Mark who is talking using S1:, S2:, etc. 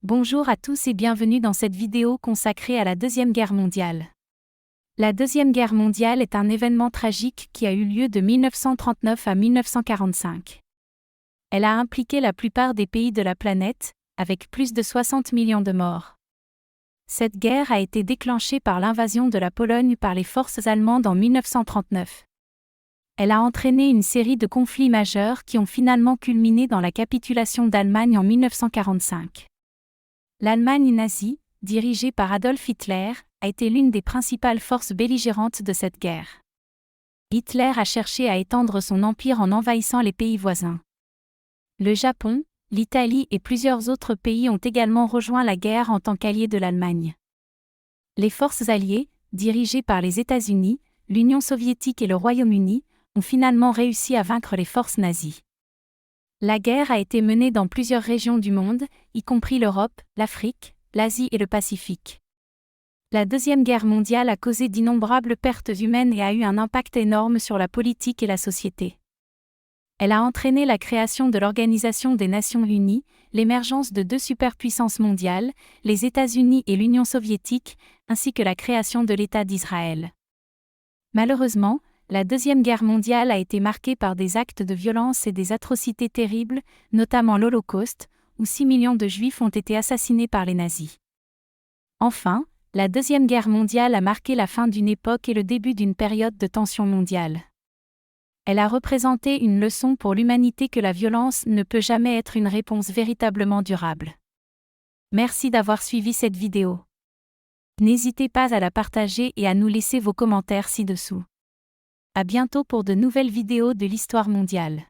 S1: Bonjour à tous et bienvenue dans cette vidéo consacrée à la Deuxième Guerre mondiale. La Deuxième Guerre mondiale est un événement tragique qui a eu lieu de 1939 à 1945. Elle a impliqué la plupart des pays de la planète, avec plus de 60 millions de morts. Cette guerre a été déclenchée par l'invasion de la Pologne par les forces allemandes en 1939. Elle a entraîné une série de conflits majeurs qui ont finalement culminé dans la capitulation d'Allemagne en 1945. L'Allemagne nazie, dirigée par Adolf Hitler, a été l'une des principales forces belligérantes de cette guerre. Hitler a cherché à étendre son empire en envahissant les pays voisins. Le Japon, l'Italie et plusieurs autres pays ont également rejoint la guerre en tant qu'alliés de l'Allemagne. Les forces alliées, dirigées par les États-Unis, l'Union soviétique et le Royaume-Uni, ont finalement réussi à vaincre les forces nazies. La guerre a été menée dans plusieurs régions du monde, y compris l'Europe, l'Afrique, l'Asie et le Pacifique. La Deuxième Guerre mondiale a causé d'innombrables pertes humaines et a eu un impact énorme sur la politique et la société. Elle a entraîné la création de l'Organisation des Nations Unies, l'émergence de deux superpuissances mondiales, les États-Unis et l'Union soviétique, ainsi que la création de l'État d'Israël. Malheureusement, la Deuxième Guerre mondiale a été marquée par des actes de violence et des atrocités terribles, notamment l'Holocauste, où 6 millions de Juifs ont été assassinés par les nazis. Enfin, la Deuxième Guerre mondiale a marqué la fin d'une époque et le début d'une période de tension mondiale. Elle a représenté une leçon pour l'humanité que la violence ne peut jamais être une réponse véritablement durable. Merci d'avoir suivi cette vidéo. N'hésitez pas à la partager et à nous laisser vos commentaires ci-dessous. À bientôt pour de nouvelles vidéos de l'histoire mondiale.